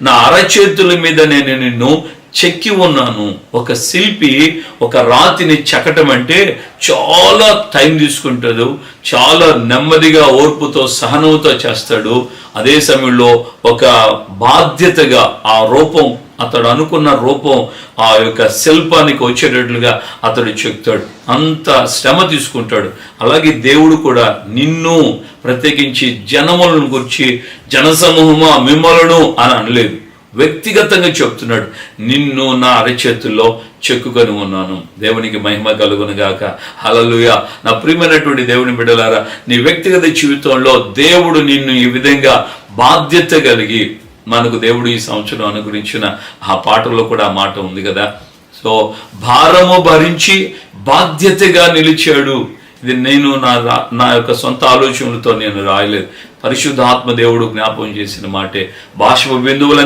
నా అరచేతుల మీద నేను నిన్ను చెక్కి ఉన్నాను. ఒక శిల్పి ఒక రాతిని చెక్కటం అంటే చాలా టైం తీసుకుంటాడు, చాలా నెమ్మదిగా ఓర్పుతో సహనంతో చేస్తాడు. అదే సమయంలో ఒక బాధ్యతగా ఆ రూపం, అతడు అనుకున్న రూపం ఆ యొక్క శిల్పానికి వచ్చేటట్లుగా అతడు చెక్తాడు, అంత శ్రమ తీసుకుంటాడు. అలాగే దేవుడు కూడా నిన్ను ప్రత్యేకించి జనములను గురించి జనసమూహమా మిమ్మలను అని అనలేదు, వ్యక్తిగతంగా చెప్తున్నాడు. నిన్ను నా అరచేతుల్లో చెక్కుకొని ఉన్నాను. దేవునికి మహిమ కలుగును గాక. హల్లెలూయా. నా ప్రియమైనటువంటి దేవుని బిడ్డలారా, నీ వ్యక్తిగత జీవితంలో దేవుడు నిన్ను ఈ విధంగా బాధ్యత కలిగి, మనకు దేవుడు ఈ సంవత్సరం అనుగ్రహించిన ఆ పాటలో కూడా ఆ మాట ఉంది కదా. సో భారము భరించి బాధ్యతగా నిలిచాడు. ఇది నేను నా యొక్క సొంత ఆలోచనలతో నేను రాయలేదు, పరిశుద్ధాత్మ దేవుడు జ్ఞాపకం చేసిన మాటే. బాష్ప బిందువులన్నీ